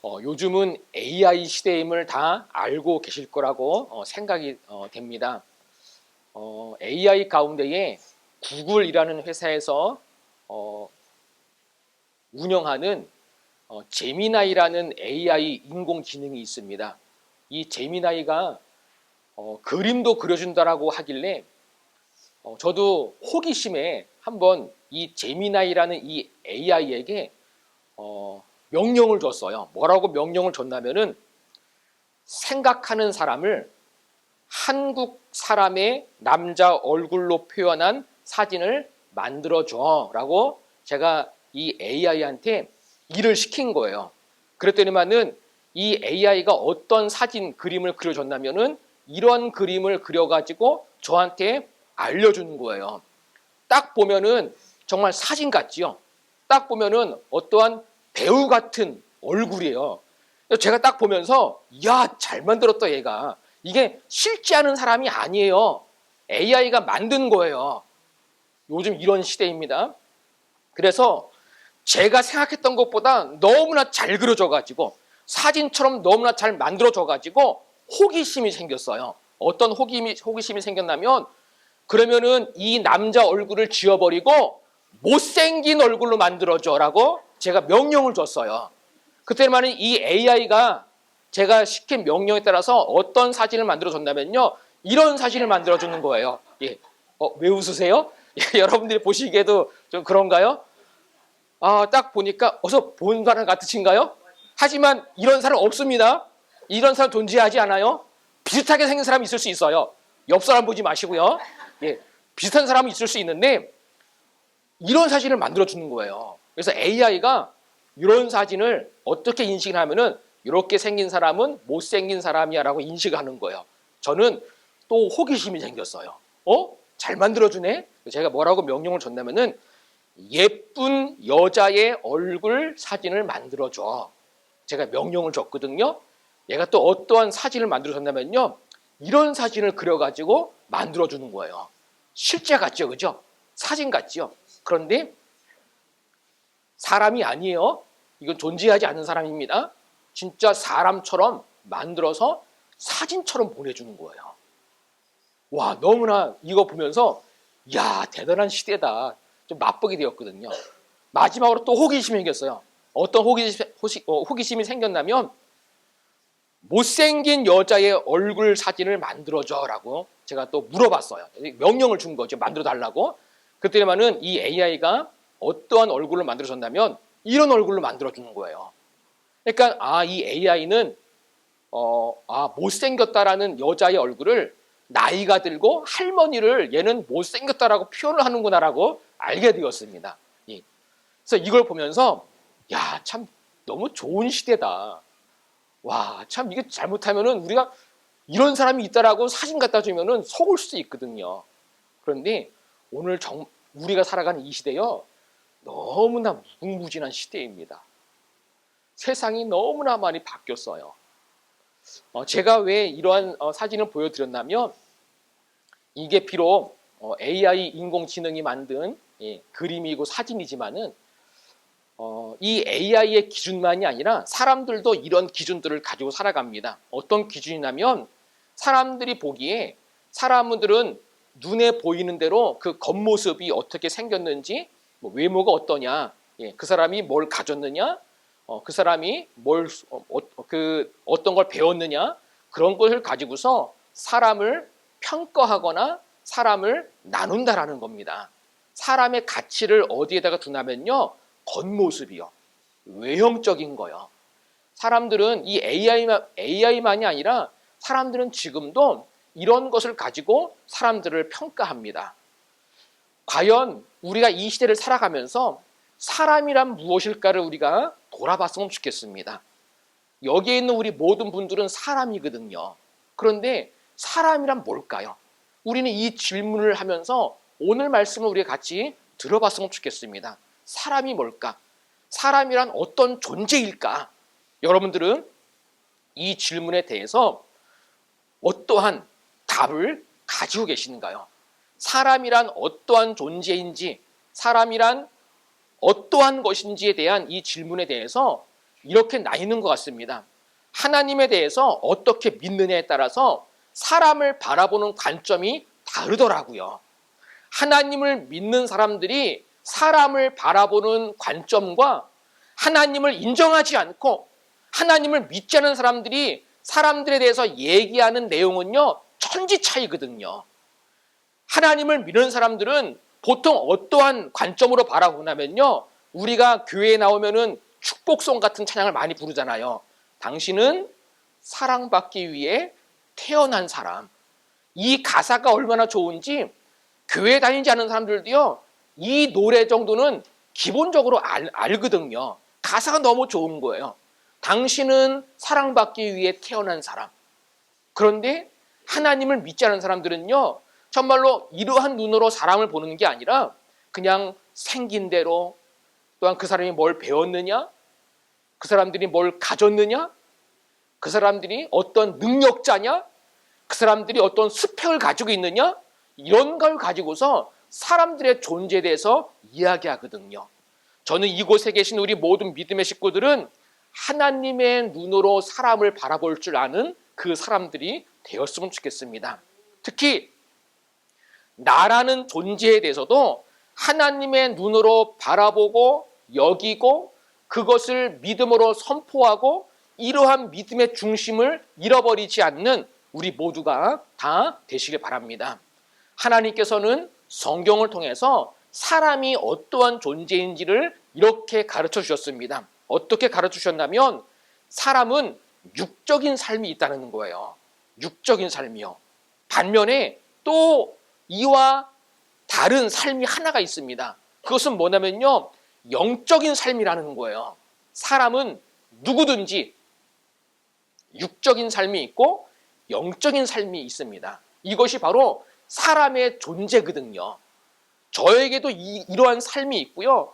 요즘은 AI 시대임을 다 알고 계실 거라고 생각이 됩니다. AI 가운데에 구글이라는 회사에서 운영하는 제미나이라는 AI 인공지능이 있습니다. 이 제미나이가 그림도 그려준다라고 하길래 저도 호기심에 한번 이 제미나이라는 이 AI에게 명령을 줬어요. 뭐라고 명령을 줬냐면은 생각하는 사람을 한국 사람의 남자 얼굴로 표현한 사진을 만들어줘라고 제가 이 AI한테 일을 시킨 거예요. 그랬더니만은 이 AI가 어떤 사진 그림을 그려줬냐면은 이런 그림을 그려가지고 저한테 알려주는 거예요. 딱 보면은 정말 사진 같지요. 딱 보면은 어떠한 배우 같은 얼굴이에요. 제가 딱 보면서 야, 잘 만들었다 얘가. 이게 실제 하는 사람이 아니에요. AI가 만든 거예요. 요즘 이런 시대입니다. 그래서 제가 생각했던 것보다 너무나 잘 그려져가지고 사진처럼 너무나 잘 만들어져가지고 호기심이 생겼어요. 어떤 호기심이 생겼냐면 그러면은 이 남자 얼굴을 지워버리고 못생긴 얼굴로 만들어줘라고 제가 명령을 줬어요. 그때만은 이 AI가 제가 시킨 명령에 따라서 어떤 사진을 만들어줬냐면요. 이런 사진을 만들어주는 거예요. 예. 왜 웃으세요? 예, 여러분들이 보시기에도 좀 그런가요? 딱 보니까 어서 본 사람 같으신가요? 하지만 이런 사람 없습니다. 이런 사람 존재하지 않아요. 비슷하게 생긴 사람이 있을 수 있어요. 옆 사람 보지 마시고요. 예, 비슷한 사람이 있을 수 있는데 이런 사진을 만들어주는 거예요. 그래서 AI가 이런 사진을 어떻게 인식을 하면은 이렇게 생긴 사람은 못생긴 사람이야라고 인식을 하는 거예요. 저는 또 호기심이 생겼어요. 잘 만들어주네? 제가 뭐라고 명령을 줬냐면은 예쁜 여자의 얼굴 사진을 만들어줘. 제가 명령을 줬거든요. 얘가 또 어떠한 사진을 만들어줬냐면요. 이런 사진을 그려가지고 만들어주는 거예요. 실제 같죠, 그죠? 사진 같죠? 그런데 사람이 아니에요. 이건 존재하지 않는 사람입니다. 진짜 사람처럼 만들어서 사진처럼 보내주는 거예요. 와, 너무나 이거 보면서 야, 대단한 시대다. 좀 맛보게 되었거든요. 마지막으로 또 호기심이 생겼어요. 어떤 호기심이 생겼냐면 못생긴 여자의 얼굴 사진을 만들어줘라고 제가 또 물어봤어요. 명령을 준 거죠. 만들어달라고. 그때만은 이 AI가 어떠한 얼굴을 만들어줬냐면 이런 얼굴로 만들어주는 거예요. 그러니까 이 AI는 못생겼다라는 여자의 얼굴을 나이가 들고 할머니를 얘는 못생겼다라고 표현을 하는구나라고 알게 되었습니다. 그래서 이걸 보면서 야, 참 너무 좋은 시대다. 와, 참 이게 잘못하면은 우리가 이런 사람이 있다라고 사진 갖다 주면은 속을 수도 있거든요. 그런데 오늘 우리가 살아가는 이 시대요. 너무나 무궁무진한 시대입니다. 세상이 너무나 많이 바뀌었어요. 제가 왜 이러한 사진을 보여드렸냐면 이게 비록 AI 인공지능이 만든 그림이고 사진이지만은 이 AI의 기준만이 아니라 사람들도 이런 기준들을 가지고 살아갑니다. 어떤 기준이냐면 사람들이 보기에 사람들은 눈에 보이는 대로 그 겉모습이 어떻게 생겼는지 뭐 외모가 어떠냐, 그 사람이 뭘 가졌느냐, 그 사람이 어떤 걸 배웠느냐 그런 것을 가지고서 사람을 평가하거나 사람을 나눈다라는 겁니다. 사람의 가치를 어디에다가 두냐면요. 겉모습이요. 외형적인 거요. 사람들은 이 AI만이 아니라 사람들은 지금도 이런 것을 가지고 사람들을 평가합니다. 과연 우리가 이 시대를 살아가면서 사람이란 무엇일까를 우리가 돌아봤으면 좋겠습니다. 여기에 있는 우리 모든 분들은 사람이거든요. 그런데 사람이란 뭘까요? 우리는 이 질문을 하면서 오늘 말씀을 우리가 같이 들어봤으면 좋겠습니다. 사람이 뭘까? 사람이란 어떤 존재일까? 여러분들은 이 질문에 대해서 어떠한 답을 가지고 계시는가요? 사람이란 어떠한 존재인지, 사람이란 어떠한 것인지에 대한 이 질문에 대해서 이렇게 나뉘는 것 같습니다. 하나님에 대해서 어떻게 믿느냐에 따라서 사람을 바라보는 관점이 다르더라고요. 하나님을 믿는 사람들이 사람을 바라보는 관점과 하나님을 인정하지 않고 하나님을 믿지 않은 사람들이 사람들에 대해서 얘기하는 내용은요, 천지 차이거든요. 하나님을 믿는 사람들은 보통 어떠한 관점으로 바라보냐면요, 우리가 교회에 나오면은 축복송 같은 찬양을 많이 부르잖아요. 당신은 사랑받기 위해 태어난 사람. 이 가사가 얼마나 좋은지 교회 다니지 않은 사람들도요, 이 노래 정도는 기본적으로 알거든요. 가사가 너무 좋은 거예요. 당신은 사랑받기 위해 태어난 사람. 그런데 하나님을 믿지 않은 사람들은요, 정말로 이러한 눈으로 사람을 보는 게 아니라 그냥 생긴 대로, 또한 그 사람이 뭘 배웠느냐, 그 사람들이 뭘 가졌느냐, 그 사람들이 어떤 능력자냐, 그 사람들이 어떤 스펙을 가지고 있느냐, 이런 걸 가지고서 사람들의 존재에 대해서 이야기하거든요. 저는 이곳에 계신 우리 모든 믿음의 식구들은 하나님의 눈으로 사람을 바라볼 줄 아는 그 사람들이 되었으면 좋겠습니다. 특히 나라는 존재에 대해서도 하나님의 눈으로 바라보고 여기고 그것을 믿음으로 선포하고 이러한 믿음의 중심을 잃어버리지 않는 우리 모두가 다 되시길 바랍니다. 하나님께서는 성경을 통해서 사람이 어떠한 존재인지를 이렇게 가르쳐 주셨습니다. 어떻게 가르쳐 주셨냐면 사람은 육적인 삶이 있다는 거예요. 육적인 삶이요. 반면에 또 이와 다른 삶이 하나가 있습니다. 그것은 뭐냐면요, 영적인 삶이라는 거예요. 사람은 누구든지 육적인 삶이 있고 영적인 삶이 있습니다. 이것이 바로 사람의 존재거든요. 저에게도 이러한 삶이 있고요,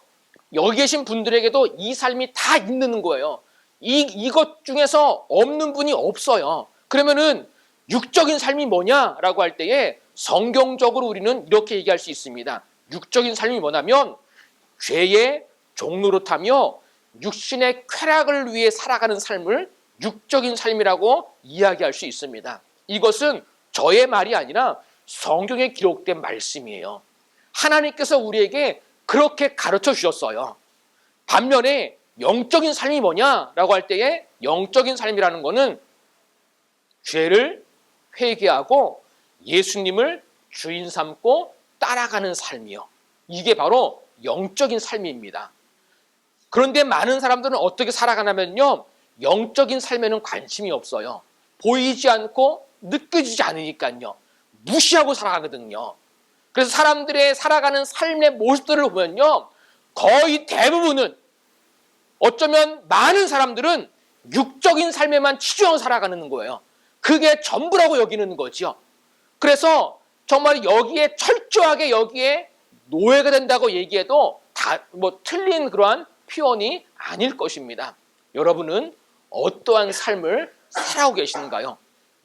여기 계신 분들에게도 이 삶이 다 있는 거예요. 이것 중에서 없는 분이 없어요. 그러면은 육적인 삶이 뭐냐라고 할 때에 성경적으로 우리는 이렇게 얘기할 수 있습니다. 육적인 삶이 뭐냐면 죄의 종노릇하며 육신의 쾌락을 위해 살아가는 삶을 육적인 삶이라고 이야기할 수 있습니다. 이것은 저의 말이 아니라 성경에 기록된 말씀이에요. 하나님께서 우리에게 그렇게 가르쳐 주셨어요. 반면에 영적인 삶이 뭐냐라고 할 때에 영적인 삶이라는 것은 죄를 회개하고 예수님을 주인 삼고 따라가는 삶이요. 이게 바로 영적인 삶입니다. 그런데 많은 사람들은 어떻게 살아가냐면요, 영적인 삶에는 관심이 없어요. 보이지 않고 느껴지지 않으니까요, 무시하고 살아가거든요. 그래서 사람들의 살아가는 삶의 모습들을 보면요, 거의 대부분은, 어쩌면 많은 사람들은 육적인 삶에만 치중하고 살아가는 거예요. 그게 전부라고 여기는 거죠. 그래서 정말 여기에 철저하게 여기에 노예가 된다고 얘기해도 다 틀린 그러한 표현이 아닐 것입니다. 여러분은 어떠한 삶을 살아가고 계신가요?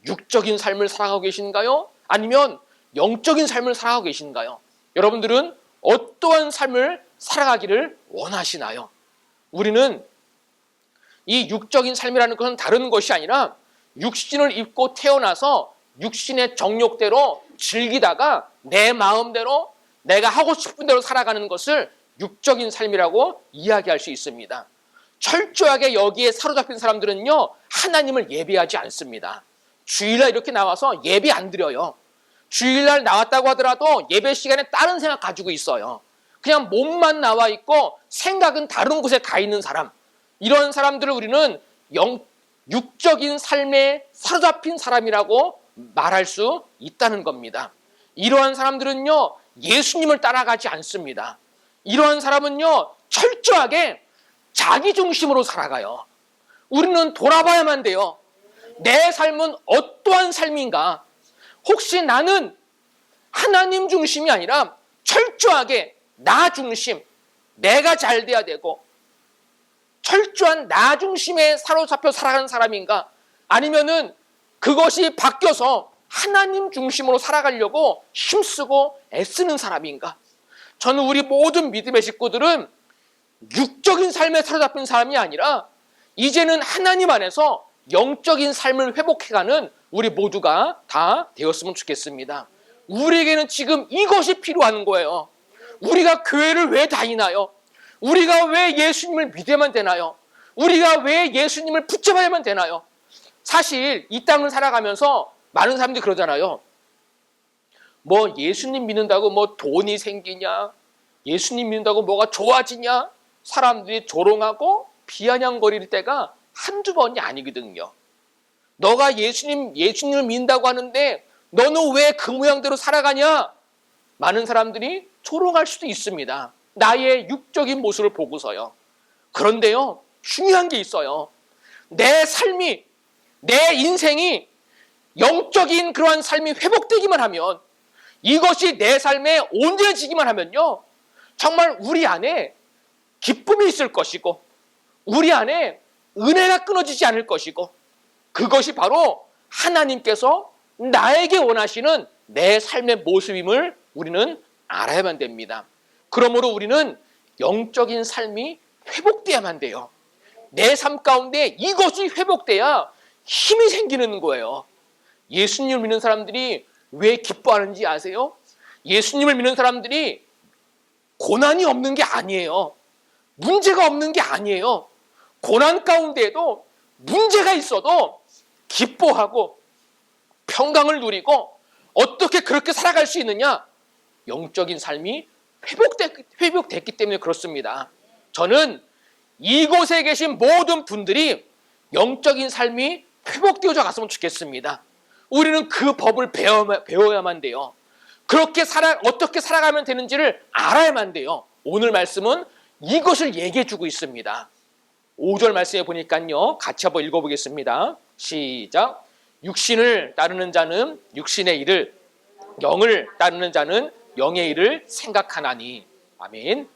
육적인 삶을 살아가고 계신가요? 아니면 영적인 삶을 살아가고 계신가요? 여러분들은 어떠한 삶을 살아가기를 원하시나요? 우리는 이 육적인 삶이라는 것은 다른 것이 아니라 육신을 입고 태어나서 육신의 정욕대로 즐기다가 내 마음대로 내가 하고 싶은 대로 살아가는 것을 육적인 삶이라고 이야기할 수 있습니다. 철저하게 여기에 사로잡힌 사람들은요, 하나님을 예배하지 않습니다. 주일날 이렇게 나와서 예배 안 드려요. 주일날 나왔다고 하더라도 예배 시간에 다른 생각 가지고 있어요. 그냥 몸만 나와 있고 생각은 다른 곳에 가 있는 사람, 이런 사람들을 우리는 육적인 삶에 사로잡힌 사람이라고 말할 수 있다는 겁니다. 이러한 사람들은요, 예수님을 따라가지 않습니다. 이러한 사람은요, 철저하게 자기 중심으로 살아가요. 우리는 돌아봐야만 돼요. 내 삶은 어떠한 삶인가? 혹시 나는 하나님 중심이 아니라 철저하게 나 중심, 내가 잘 돼야 되고 철저한 나 중심에 사로잡혀 살아가는 사람인가? 아니면은 그것이 바뀌어서 하나님 중심으로 살아가려고 힘쓰고 애쓰는 사람인가? 저는 우리 모든 믿음의 식구들은 육적인 삶에 사로잡힌 사람이 아니라 이제는 하나님 안에서 영적인 삶을 회복해가는 우리 모두가 다 되었으면 좋겠습니다. 우리에게는 지금 이것이 필요한 거예요. 우리가 교회를 왜 다니나요? 우리가 왜 예수님을 믿어야만 되나요? 우리가 왜 예수님을 붙잡아야만 되나요? 사실 이 땅을 살아가면서 많은 사람들이 그러잖아요. 뭐 예수님 믿는다고 뭐 돈이 생기냐? 예수님 믿는다고 뭐가 좋아지냐? 사람들이 조롱하고 비아냥거릴 때가 한두 번이 아니거든요. 너가 예수님을 믿는다고 하는데 너는 왜 그 모양대로 살아가냐? 많은 사람들이 조롱할 수도 있습니다. 나의 육적인 모습을 보고서요. 그런데요, 중요한 게 있어요. 내 삶이, 내 인생이 영적인 그러한 삶이 회복되기만 하면, 이것이 내 삶에 온전해지기만 하면요, 정말 우리 안에 기쁨이 있을 것이고, 우리 안에 은혜가 끊어지지 않을 것이고, 그것이 바로 하나님께서 나에게 원하시는 내 삶의 모습임을 우리는 알아야만 됩니다. 그러므로 우리는 영적인 삶이 회복돼야만 돼요. 내 삶 가운데 이것이 회복돼야 힘이 생기는 거예요. 예수님을 믿는 사람들이 왜 기뻐하는지 아세요? 예수님을 믿는 사람들이 고난이 없는 게 아니에요. 문제가 없는 게 아니에요. 고난 가운데에도 문제가 있어도 기뻐하고 평강을 누리고 어떻게 그렇게 살아갈 수 있느냐? 영적인 삶이 회복됐기 때문에 그렇습니다. 저는 이곳에 계신 모든 분들이 영적인 삶이 회복되어져 갔으면 좋겠습니다. 우리는 그 법을 배워야만 돼요. 어떻게 살아가면 되는지를 알아야만 돼요. 오늘 말씀은 이것을 얘기해 주고 있습니다. 5절 말씀에 보니까요, 같이 한번 읽어보겠습니다. 시작. 육신을 따르는 자는 육신의 일을, 영을 따르는 자는 영의 일을 생각하나니. 아멘.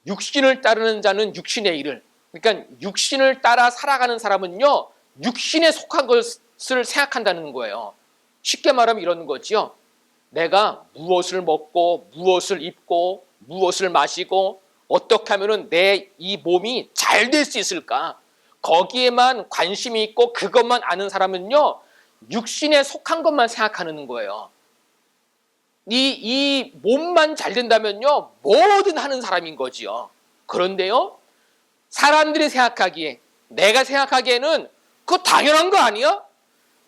육신을 따르는 자는 육신의 일을, 그러니까 육신을 따라 살아가는 사람은요, 육신에 속한 것을 생각한다는 거예요. 쉽게 말하면 이런 거지요. 내가 무엇을 먹고 무엇을 입고 무엇을 마시고 어떻게 하면 내 이 몸이 잘 될 수 있을까? 거기에만 관심이 있고 그것만 아는 사람은요, 육신에 속한 것만 생각하는 거예요. 이 몸만 잘 된다면요, 뭐든 하는 사람인 거지요. 그런데요, 사람들이 생각하기에, 내가 생각하기에는 그거 당연한 거 아니야?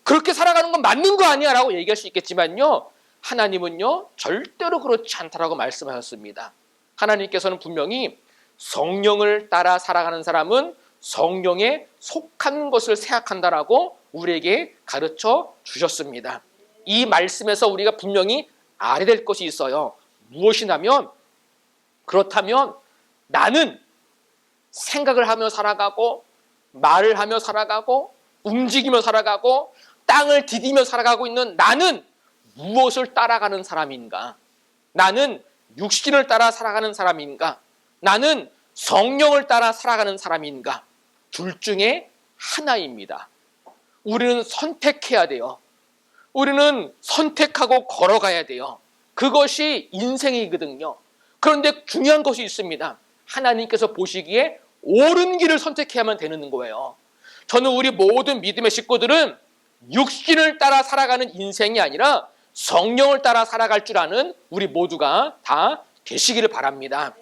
그렇게 살아가는 건 맞는 거 아니야? 라고 얘기할 수 있겠지만요, 하나님은요, 절대로 그렇지 않다라고 말씀하셨습니다. 하나님께서는 분명히 성령을 따라 살아가는 사람은 성령에 속한 것을 생각한다라고 우리에게 가르쳐 주셨습니다. 이 말씀에서 우리가 분명히 알아야 될 것이 있어요. 무엇이냐면, 그렇다면 나는 생각을 하며 살아가고 말을 하며 살아가고 움직이며 살아가고 땅을 디디며 살아가고 있는 나는 무엇을 따라가는 사람인가? 나는 육신을 따라 살아가는 사람인가? 나는 성령을 따라 살아가는 사람인가? 둘 중에 하나입니다. 우리는 선택해야 돼요. 우리는 선택하고 걸어가야 돼요. 그것이 인생이거든요. 그런데 중요한 것이 있습니다. 하나님께서 보시기에 옳은 길을 선택해야만 되는 거예요. 저는 우리 모든 믿음의 식구들은 육신을 따라 살아가는 인생이 아니라 성령을 따라 살아갈 줄 아는 우리 모두가 다 되시기를 바랍니다.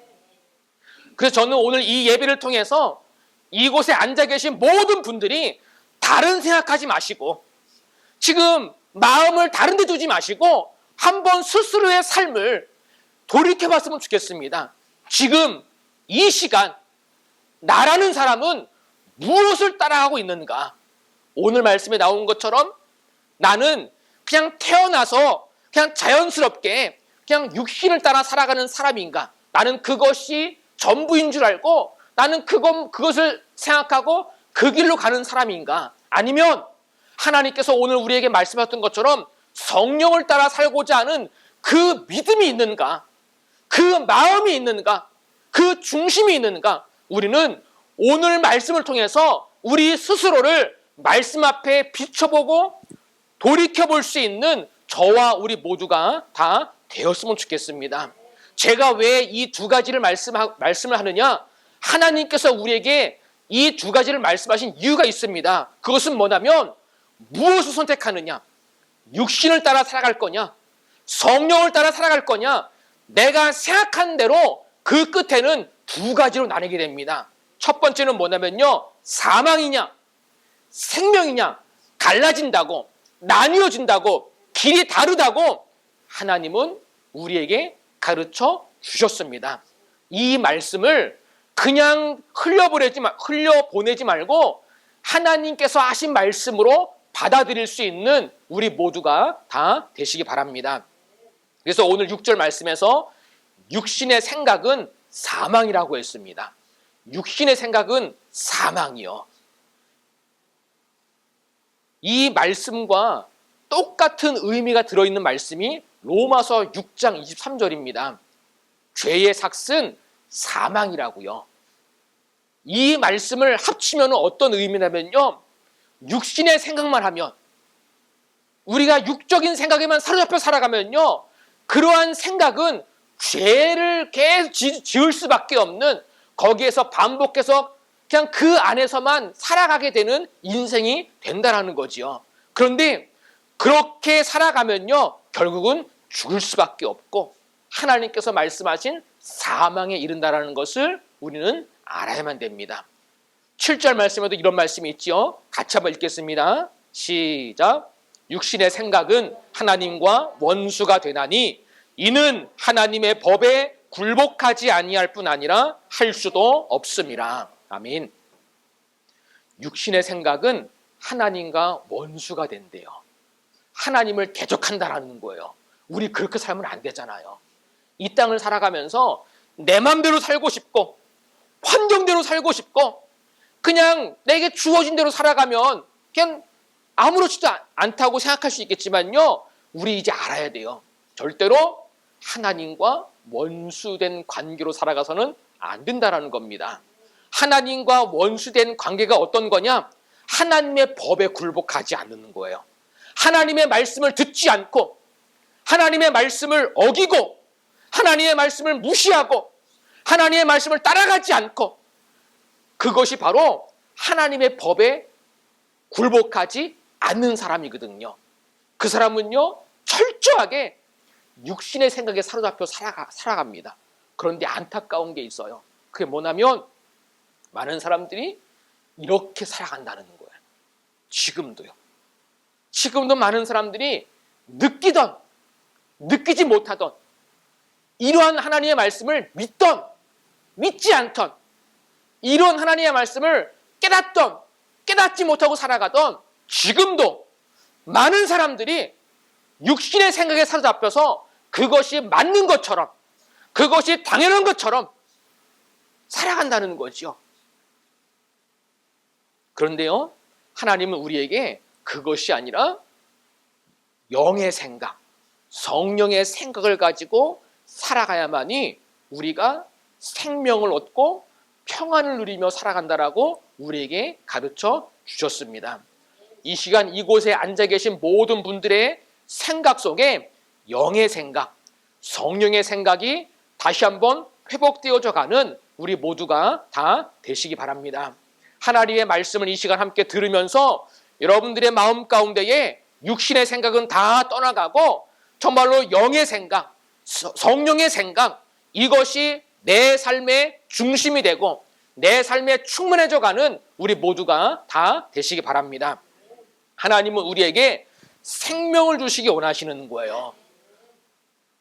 그래서 저는 오늘 이 예배를 통해서 이곳에 앉아 계신 모든 분들이 다른 생각하지 마시고, 지금 마음을 다른 데 두지 마시고 한번 스스로의 삶을 돌이켜봤으면 좋겠습니다. 지금 이 시간 나라는 사람은 무엇을 따라가고 있는가? 오늘 말씀에 나온 것처럼 나는 그냥 태어나서 그냥 자연스럽게 그냥 육신을 따라 살아가는 사람인가? 나는 그것이 전부인 줄 알고 나는 그것을 생각하고 그 길로 가는 사람인가? 아니면 하나님께서 오늘 우리에게 말씀하셨던 것처럼 성령을 따라 살고자 하는 그 믿음이 있는가? 그 마음이 있는가? 그 중심이 있는가? 우리는 오늘 말씀을 통해서 우리 스스로를 말씀 앞에 비춰보고 돌이켜볼 수 있는 저와 우리 모두가 다 되었으면 좋겠습니다. 제가 왜 이 두 가지를 말씀을 하느냐? 하나님께서 우리에게 이 두 가지를 말씀하신 이유가 있습니다. 그것은 뭐냐면 무엇을 선택하느냐? 육신을 따라 살아갈 거냐? 성령을 따라 살아갈 거냐? 내가 생각한 대로 그 끝에는 두 가지로 나뉘게 됩니다. 첫 번째는 뭐냐면요, 사망이냐 생명이냐 갈라진다고, 나뉘어진다고, 길이 다르다고 하나님은 우리에게 가르쳐 주셨습니다. 이 말씀을 그냥 흘려보내지 말고 하나님께서 하신 말씀으로 받아들일 수 있는 우리 모두가 다 되시기 바랍니다. 그래서 오늘 6절 말씀에서 육신의 생각은 사망이라고 했습니다. 육신의 생각은 사망이요. 이 말씀과 똑같은 의미가 들어있는 말씀이 로마서 6장 23절입니다. 죄의 삭은 사망이라고요. 이 말씀을 합치면 어떤 의미냐면요, 육신의 생각만 하면, 우리가 육적인 생각에만 사로잡혀 살아가면요, 그러한 생각은 죄를 계속 지을 수밖에 없는, 거기에서 반복해서 그냥 그 안에서만 살아가게 되는 인생이 된다는 거지요. 그런데 그렇게 살아가면요, 결국은 죽을 수밖에 없고 하나님께서 말씀하신 사망에 이른다라는 것을 우리는 알아야만 됩니다. 7절 말씀에도 이런 말씀이 있죠. 같이 한번 읽겠습니다. 시작. 육신의 생각은 하나님과 원수가 되나니 이는 하나님의 법에 굴복하지 아니할 뿐 아니라 할 수도 없음이라. 아멘. 육신의 생각은 하나님과 원수가 된대요. 하나님을 대적한다라는 거예요. 우리 그렇게 살면 안 되잖아요. 이 땅을 살아가면서 내 맘대로 살고 싶고 환경대로 살고 싶고 그냥 내게 주어진 대로 살아가면 그냥 아무렇지도 않다고 생각할 수 있겠지만요, 우리 이제 알아야 돼요. 절대로 하나님과 원수된 관계로 살아가서는 안 된다라는 겁니다. 하나님과 원수된 관계가 어떤 거냐? 하나님의 법에 굴복하지 않는 거예요. 하나님의 말씀을 듣지 않고 하나님의 말씀을 어기고 하나님의 말씀을 무시하고 하나님의 말씀을 따라가지 않고, 그것이 바로 하나님의 법에 굴복하지 않는 사람이거든요. 그 사람은요, 철저하게 육신의 생각에 사로잡혀 살아갑니다. 그런데 안타까운 게 있어요. 그게 뭐냐면 많은 사람들이 이렇게 살아간다는 거예요. 지금도 많은 사람들이 느끼던 느끼지 못하던 이러한 하나님의 말씀을 믿던 믿지 않던, 이런 하나님의 말씀을 깨닫던 깨닫지 못하고 살아가던, 지금도 많은 사람들이 육신의 생각에 사로잡혀서 그것이 맞는 것처럼, 그것이 당연한 것처럼 살아간다는 거죠. 그런데요, 하나님은 우리에게 그것이 아니라 영의 생각, 성령의 생각을 가지고 살아가야만이 우리가 생명을 얻고 평안을 누리며 살아간다라고 우리에게 가르쳐 주셨습니다. 이 시간 이곳에 앉아 계신 모든 분들의 생각 속에 영의 생각, 성령의 생각이 다시 한번 회복되어져 가는 우리 모두가 다 되시기 바랍니다. 하나님의 말씀을 이 시간 함께 들으면서 여러분들의 마음 가운데에 육신의 생각은 다 떠나가고 정말로 영의 생각, 성령의 생각, 이것이 내 삶의 중심이 되고 내 삶에 충만해져 가는 우리 모두가 다 되시기 바랍니다. 하나님은 우리에게 생명을 주시기 원하시는 거예요.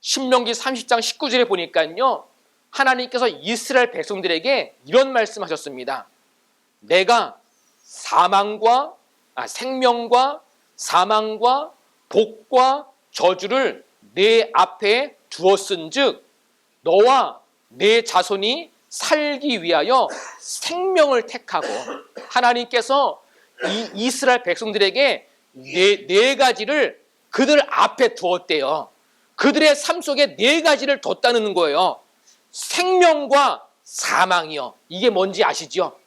신명기 30장 19절에 보니까요, 하나님께서 이스라엘 백성들에게 이런 말씀하셨습니다. 내가 생명과 사망과 복과 저주를 내 앞에 두었은즉 너와 내 자손이 살기 위하여 생명을 택하고, 하나님께서 이 이스라엘 백성들에게 네 가지를 그들 앞에 두었대요. 그들의 삶 속에 네 가지를 뒀다는 거예요. 생명과 사망이요. 이게 뭔지 아시죠?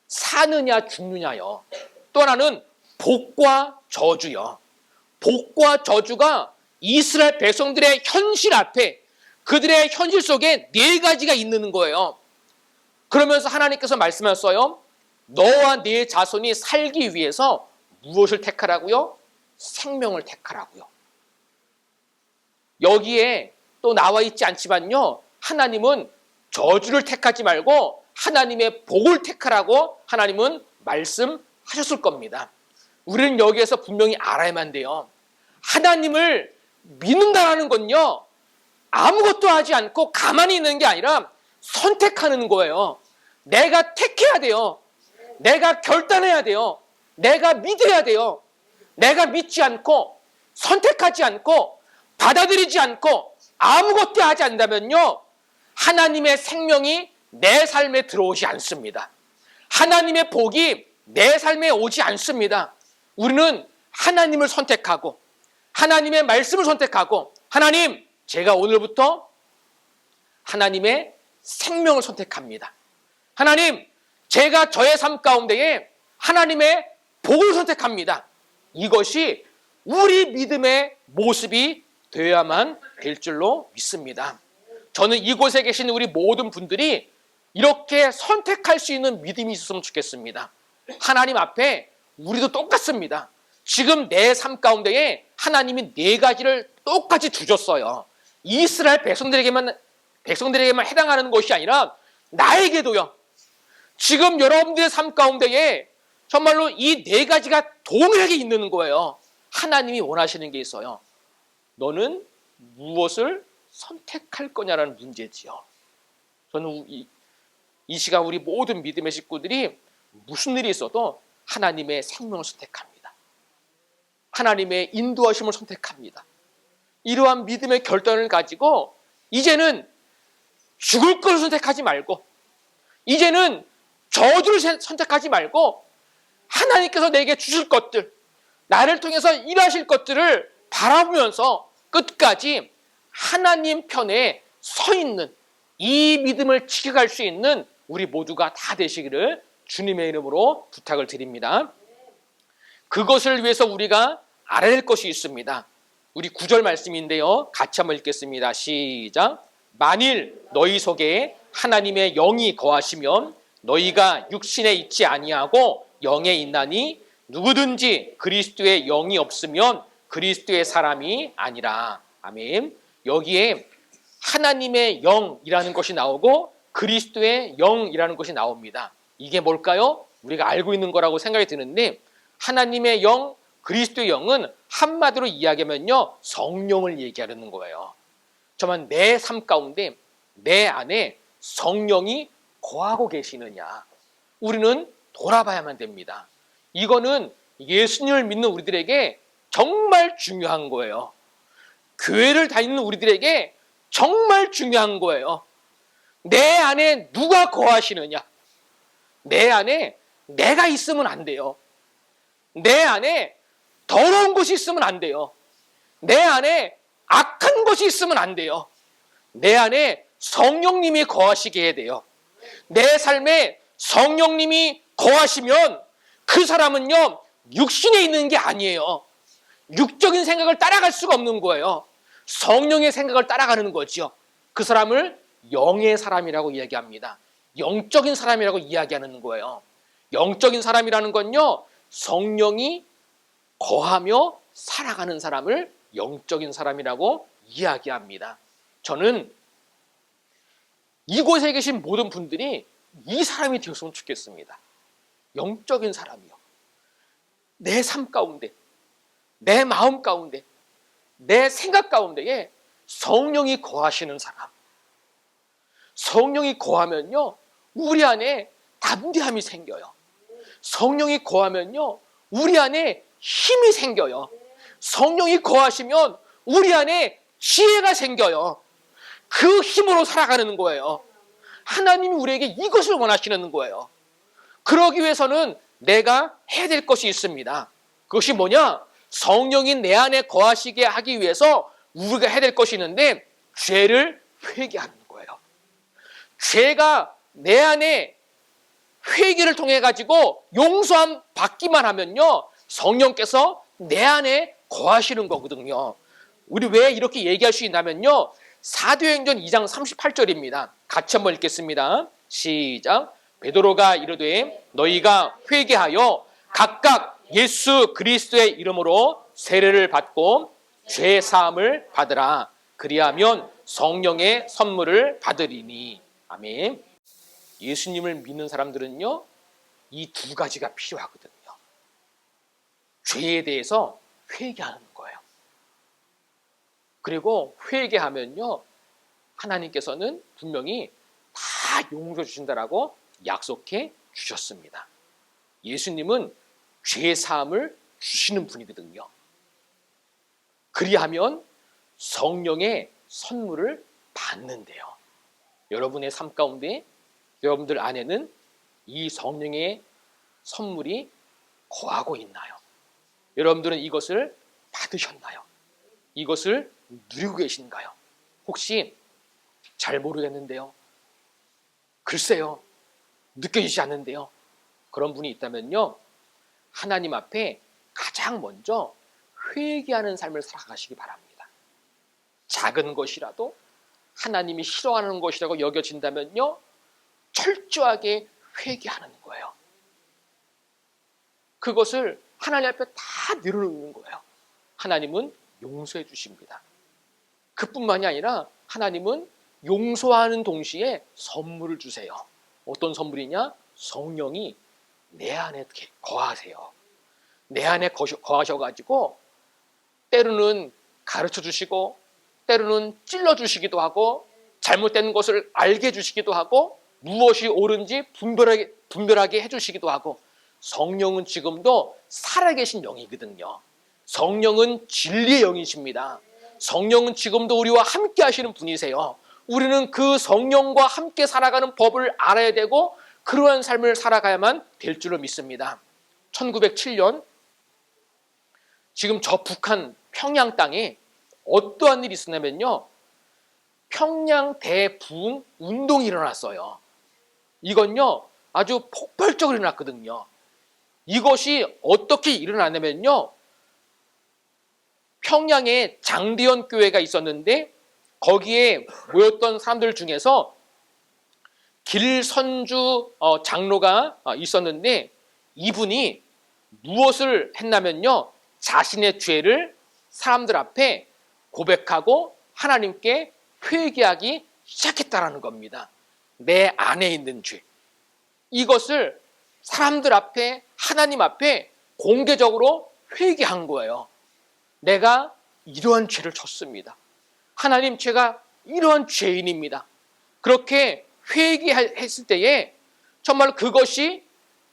사느냐 죽느냐요. 또 하나는 복과 저주요. 복과 저주가 이스라엘 백성들의 현실 앞에, 그들의 현실 속에 네 가지가 있는 거예요. 그러면서 하나님께서 말씀하셨어요. 너와 네 자손이 살기 위해서 무엇을 택하라고요? 생명을 택하라고요. 여기에 또 나와 있지 않지만요, 하나님은 저주를 택하지 말고 하나님의 복을 택하라고 하나님은 말씀하셨을 겁니다. 우리는 여기에서 분명히 알아야만 돼요. 하나님을 믿는다는 건요, 아무것도 하지 않고 가만히 있는 게 아니라 선택하는 거예요. 내가 택해야 돼요. 내가 결단해야 돼요. 내가 믿어야 돼요. 내가 믿지 않고 선택하지 않고 받아들이지 않고 아무것도 하지 않는다면요, 하나님의 생명이 내 삶에 들어오지 않습니다. 하나님의 복이 내 삶에 오지 않습니다. 우리는 하나님을 선택하고 하나님의 말씀을 선택하고, 하나님, 제가 오늘부터 하나님의 생명을 선택합니다. 하나님, 제가 저의 삶 가운데에 하나님의 복을 선택합니다. 이것이 우리 믿음의 모습이 되어야만 될 줄로 믿습니다. 저는 이곳에 계신 우리 모든 분들이 이렇게 선택할 수 있는 믿음이 있었으면 좋겠습니다. 하나님 앞에 우리도 똑같습니다. 지금 내 삶 가운데에 하나님이 4가지를 똑같이 주셨어요. 이스라엘 백성들에게만 해당하는 것이 아니라 나에게도요. 지금 여러분들의 삶 가운데에 정말로 이 4가지가 동일하게 있는 거예요. 하나님이 원하시는 게 있어요. 너는 무엇을 선택할 거냐라는 문제지요. 저는 이 시간 우리 모든 믿음의 식구들이 무슨 일이 있어도 하나님의 생명을 선택합니다. 하나님의 인도하심을 선택합니다. 이러한 믿음의 결단을 가지고 이제는 죽을 것을 선택하지 말고, 이제는 저주를 선택하지 말고, 하나님께서 내게 주실 것들, 나를 통해서 일하실 것들을 바라보면서 끝까지 하나님 편에 서 있는, 이 믿음을 지켜갈 수 있는 우리 모두가 다 되시기를 주님의 이름으로 부탁을 드립니다. 그것을 위해서 우리가 알아야 할 것이 있습니다. 우리 9절 말씀인데요, 같이 한번 읽겠습니다. 시작. 만일 너희 속에 하나님의 영이 거하시면 너희가 육신에 있지 아니하고 영에 있나니, 누구든지 그리스도의 영이 없으면 그리스도의 사람이 아니라. 아멘. 여기에 하나님의 영이라는 것이 나오고 그리스도의 영이라는 것이 나옵니다. 이게 뭘까요? 우리가 알고 있는 거라고 생각이 드는데, 하나님의 영, 그리스도의 영은 한마디로 이야기하면요, 성령을 얘기하는 거예요. 정말 내 삶 가운데 내 안에 성령이 거하고 계시느냐, 우리는 돌아봐야만 됩니다. 이거는 예수님을 믿는 우리들에게 정말 중요한 거예요. 교회를 다니는 우리들에게 정말 중요한 거예요. 내 안에 누가 거하시느냐. 내 안에 내가 있으면 안 돼요. 내 안에 더러운 것이 있으면 안 돼요. 내 안에 악한 것이 있으면 안 돼요. 내 안에 성령님이 거하시게 해야 돼요. 내 삶에 성령님이 거하시면 그 사람은요, 육신에 있는 게 아니에요. 육적인 생각을 따라갈 수가 없는 거예요. 성령의 생각을 따라가는 거죠. 그 사람을 영의 사람이라고 이야기합니다. 영적인 사람이라고 이야기하는 거예요. 영적인 사람이라는 건요, 성령이 거하며 살아가는 사람을 영적인 사람이라고 이야기합니다. 저는 이곳에 계신 모든 분들이 이 사람이 되었으면 좋겠습니다. 영적인 사람이요. 내 삶 가운데, 내 마음 가운데, 내 생각 가운데에 성령이 거하시는 사람. 성령이 거하면요, 우리 안에 담대함이 생겨요. 성령이 거하면요, 우리 안에 힘이 생겨요. 성령이 거하시면 우리 안에 지혜가 생겨요. 그 힘으로 살아가는 거예요. 하나님이 우리에게 이것을 원하시는 거예요. 그러기 위해서는 내가 해야 될 것이 있습니다. 그것이 뭐냐? 성령이 내 안에 거하시게 하기 위해서 우리가 해야 될 것이 있는데, 죄를 회개하는 거예요. 죄가 내 안에 회개를 통해 가지고 용서함 받기만 하면요, 성령께서 내 안에 거하시는 거거든요. 우리 왜 이렇게 얘기할 수 있냐면요, 사도행전 2장 38절입니다. 같이 한번 읽겠습니다. 시작. 베드로가 이르되 너희가 회개하여 각각 예수 그리스도의 이름으로 세례를 받고 죄 사함을 받으라. 그리하면 성령의 선물을 받으리니. 아멘. 예수님을 믿는 사람들은요, 이 두 가지가 필요하거든요. 죄에 대해서 회개하는 거예요. 그리고 회개하면요, 하나님께서는 분명히 다 용서해 주신다라고 약속해 주셨습니다. 예수님은 죄 사함을 주시는 분이거든요. 그리하면 성령의 선물을 받는데요. 여러분의 삶 가운데 여러분들 안에는 이 성령의 선물이 거하고 있나요? 여러분들은 이것을 받으셨나요? 이것을 누리고 계신가요? 혹시 잘 모르겠는데요. 글쎄요. 느껴지지 않는데요. 그런 분이 있다면요, 하나님 앞에 가장 먼저 회개하는 삶을 살아가시기 바랍니다. 작은 것이라도 하나님이 싫어하는 것이라고 여겨진다면요, 철저하게 회개하는 거예요. 그것을 하나님 앞에 다 내려놓는 거예요. 하나님은 용서해 주십니다. 그뿐만이 아니라 하나님은 용서하는 동시에 선물을 주세요. 어떤 선물이냐? 성령이 내 안에 거하세요. 내 안에 거하셔가지고 때로는 가르쳐 주시고 때로는 찔러 주시기도 하고 잘못된 것을 알게 해주시기도 하고 무엇이 옳은지 분별하게 해주시기도 하고, 성령은 지금도 살아계신 영이거든요. 성령은 진리의 영이십니다. 성령은 지금도 우리와 함께 하시는 분이세요. 우리는 그 성령과 함께 살아가는 법을 알아야 되고 그러한 삶을 살아가야만 될 줄로 믿습니다. 1907년 지금 저 북한 평양 땅에 어떠한 일이 있었냐면요, 평양 대부흥 운동이 일어났어요. 이건요 아주 폭발적으로 일어났거든요. 이것이 어떻게 일어나냐면요, 평양에 장대현 교회가 있었는데 거기에 모였던 사람들 중에서 길선주 장로가 있었는데, 이분이 무엇을 했냐면요, 자신의 죄를 사람들 앞에 고백하고 하나님께 회개하기 시작했다라는 겁니다. 내 안에 있는 죄, 이것을 사람들 앞에, 하나님 앞에 공개적으로 회개한 거예요. 내가 이러한 죄를 졌습니다. 하나님, 제가 이러한 죄인입니다. 그렇게 회개했을 때에 정말 그것이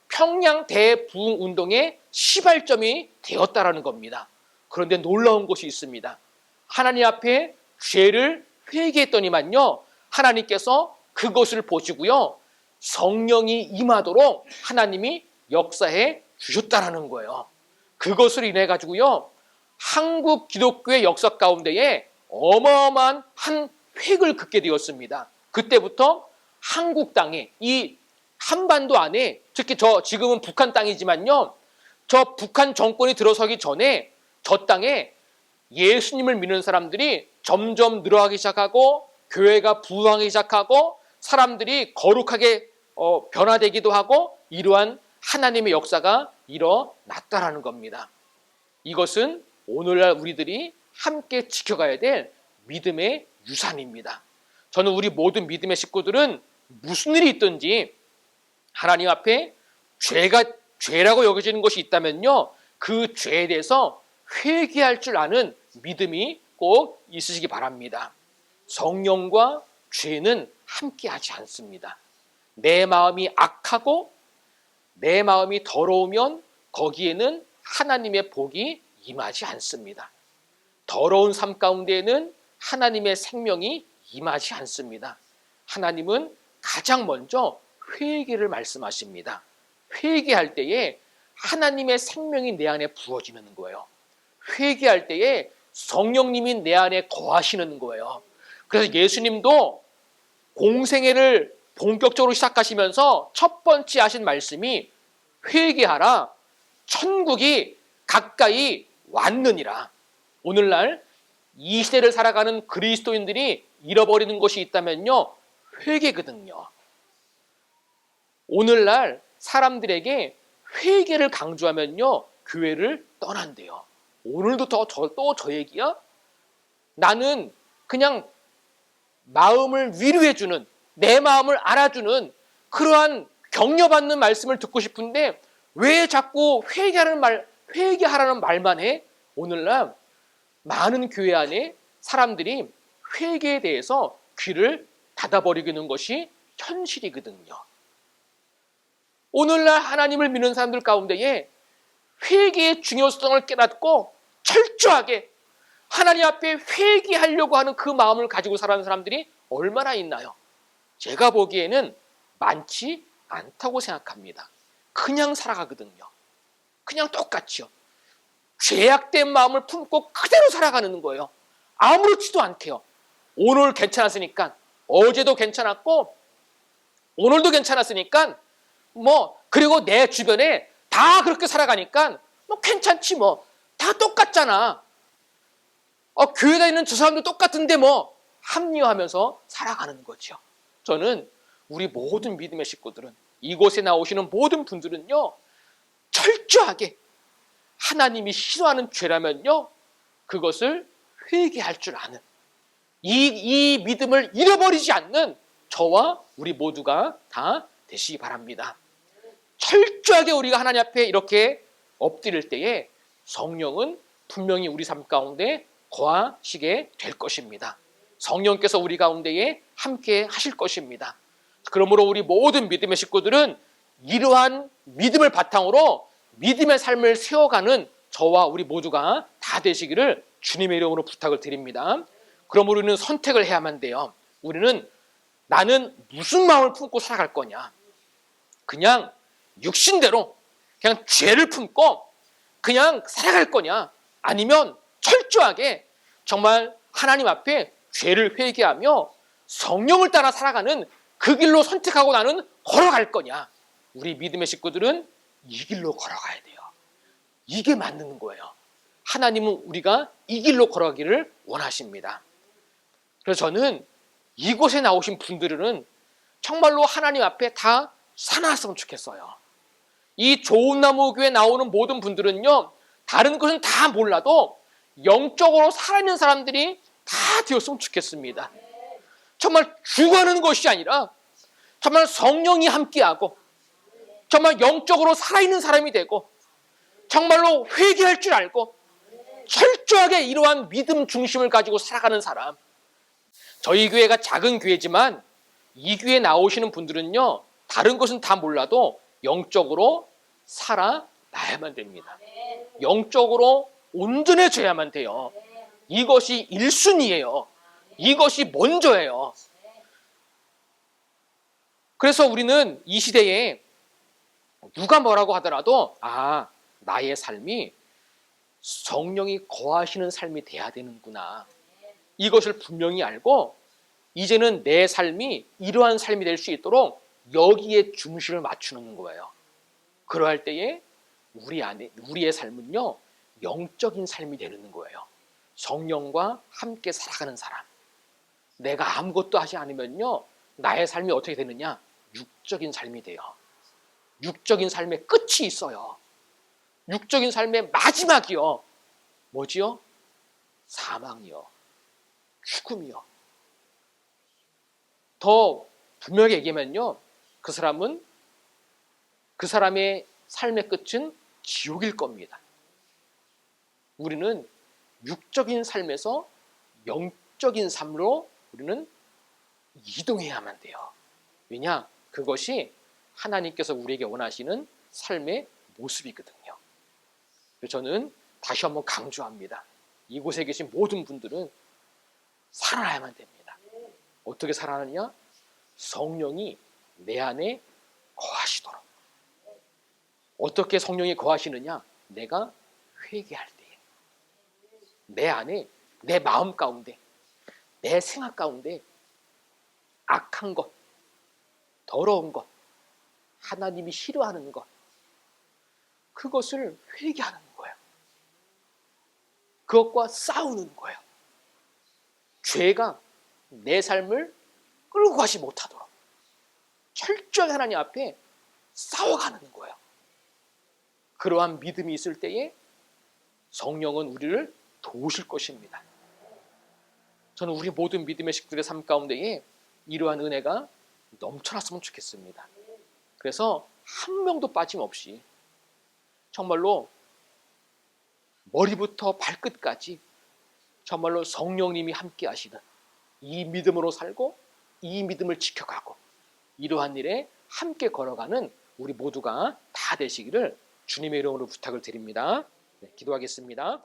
평양 대부흥 운동의 시발점이 되었다라는 겁니다. 그런데 놀라운 것이 있습니다. 하나님 앞에 죄를 회개했더니만요, 하나님께서 그것을 보시고요, 성령이 임하도록 하나님이 역사해 주셨다라는 거예요. 그것을 인해 가지고요, 한국 기독교의 역사 가운데에 어마어마한 한 획을 긋게 되었습니다. 그때부터 한국 땅에, 이 한반도 안에, 특히 지금은 북한 땅이지만요, 저 북한 정권이 들어서기 전에 저 땅에 예수님을 믿는 사람들이 점점 늘어나기 시작하고 교회가 부흥하기 시작하고 사람들이 거룩하게 변화되기도 하고, 이러한 하나님의 역사가 일어났다라는 겁니다. 이것은 오늘날 우리들이 함께 지켜가야 될 믿음의 유산입니다. 저는 우리 모든 믿음의 식구들은 무슨 일이 있든지 하나님 앞에 죄라고 여겨지는 것이 있다면요, 그 죄에 대해서 회개할 줄 아는 믿음이 꼭 있으시기 바랍니다. 성령과 죄는 함께하지 않습니다. 내 마음이 악하고 내 마음이 더러우면 거기에는 하나님의 복이 임하지 않습니다. 더러운 삶 가운데에는 하나님의 생명이 임하지 않습니다. 하나님은 가장 먼저 회개를 말씀하십니다. 회개할 때에 하나님의 생명이 내 안에 부어지는 거예요. 회개할 때에 성령님이 내 안에 거하시는 거예요. 그래서 예수님도 공생애를 본격적으로 시작하시면서 첫 번째 하신 말씀이 회개하라, 천국이 가까이 왔느니라. 오늘날 이 시대를 살아가는 그리스도인들이 잃어버리는 것이 있다면요, 회개거든요. 오늘날 사람들에게 회개를 강조하면요, 교회를 떠난대요. 오늘도 또 저 얘기야? 나는 그냥 마음을 위로해주는, 내 마음을 알아주는 그러한 격려받는 말씀을 듣고 싶은데 왜 자꾸 회개하라는 말만 해? 오늘날 많은 교회 안에 사람들이 회개에 대해서 귀를 닫아버리는 것이 현실이거든요. 오늘날 하나님을 믿는 사람들 가운데에 회개의 중요성을 깨닫고 철저하게 하나님 앞에 회개하려고 하는 그 마음을 가지고 살아가는 사람들이 얼마나 있나요? 제가 보기에는 많지 않다고 생각합니다. 그냥 살아가거든요. 그냥 똑같이요. 죄악된 마음을 품고 그대로 살아가는 거예요. 아무렇지도 않게요. 오늘 괜찮았으니까, 어제도 괜찮았고 오늘도 괜찮았으니까 그리고 내 주변에 다 그렇게 살아가니까 괜찮지 다 똑같잖아. 교회 다니는 저 사람도 똑같은데 합리화하면서 살아가는 거죠. 저는 우리 모든 믿음의 식구들은, 이곳에 나오시는 모든 분들은요, 철저하게 하나님이 싫어하는 죄라면요, 그것을 회개할 줄 아는, 이 믿음을 잃어버리지 않는 저와 우리 모두가 다 되시기 바랍니다. 철저하게 우리가 하나님 앞에 이렇게 엎드릴 때에 성령은 분명히 우리 삶 가운데 거하시게 될 것입니다. 성령께서 우리 가운데에 함께 하실 것입니다. 그러므로 우리 모든 믿음의 식구들은 이러한 믿음을 바탕으로 믿음의 삶을 세워가는 저와 우리 모두가 다 되시기를 주님의 이름으로 부탁을 드립니다. 그럼 우리는 선택을 해야만 돼요. 우리는 나는 무슨 마음을 품고 살아갈 거냐? 그냥 육신대로 그냥 죄를 품고 그냥 살아갈 거냐? 아니면 철저하게 정말 하나님 앞에 죄를 회개하며 성령을 따라 살아가는 그 길로 선택하고 나는 걸어갈 거냐? 우리 믿음의 식구들은 이 길로 걸어가야 돼요. 이게 맞는 거예요. 하나님은 우리가 이 길로 걸어가기를 원하십니다. 그래서 저는 이곳에 나오신 분들은 정말로 하나님 앞에 다 살아났으면 좋겠어요. 이 좋은 나무 교회 나오는 모든 분들은요, 다른 것은 다 몰라도 영적으로 살아있는 사람들이 다 되었으면 좋겠습니다. 정말 죽어가는 것이 아니라 정말 성령이 함께하고 정말 영적으로 살아있는 사람이 되고 정말로 회개할 줄 알고 철저하게 이러한 믿음 중심을 가지고 살아가는 사람. 저희 교회가 작은 교회지만 이 교회에 나오시는 분들은요, 다른 것은 다 몰라도 영적으로 살아나야만 됩니다. 영적으로 온전해져야만 돼요. 이것이 1순위예요. 이것이 먼저예요. 그래서 우리는 이 시대에 누가 뭐라고 하더라도 나의 삶이 성령이 거하시는 삶이 돼야 되는구나. 이것을 분명히 알고 이제는 내 삶이 이러한 삶이 될 수 있도록 여기에 중심을 맞추는 거예요. 그러할 때에 우리의 삶은요, 영적인 삶이 되는 거예요. 성령과 함께 살아가는 사람. 내가 아무것도 하지 않으면요, 나의 삶이 어떻게 되느냐? 육적인 삶이 돼요. 육적인 삶의 끝이 있어요. 육적인 삶의 마지막이요. 뭐지요? 사망이요. 죽음이요. 더 분명하게 얘기하면요, 그 사람의 삶의 끝은 지옥일 겁니다. 우리는 육적인 삶에서 영적인 삶으로 우리는 이동해야만 돼요. 왜냐? 그것이 하나님께서 우리에게 원하시는 삶의 모습이거든요. 그래서 저는 다시 한번 강조합니다. 이곳에 계신 모든 분들은 살아야만 됩니다. 어떻게 살아나느냐? 성령이 내 안에 거하시도록. 어떻게 성령이 거하시느냐? 내가 회개할 때에 내 안에, 내 마음 가운데, 내 생각 가운데 악한 것, 더러운 것, 하나님이 싫어하는 것, 그것을 회개하는 거예요. 그것과 싸우는 거예요. 죄가 내 삶을 끌고 가지 못하도록 철저히 하나님 앞에 싸워가는 거예요. 그러한 믿음이 있을 때에 성령은 우리를 도우실 것입니다. 저는 우리 모든 믿음의 식구들의 삶 가운데에 이러한 은혜가 넘쳐났으면 좋겠습니다. 그래서 한 명도 빠짐없이 정말로 머리부터 발끝까지 정말로 성령님이 함께 하시는 이 믿음으로 살고 이 믿음을 지켜가고 이러한 일에 함께 걸어가는 우리 모두가 다 되시기를 주님의 이름으로 부탁을 드립니다. 네, 기도하겠습니다.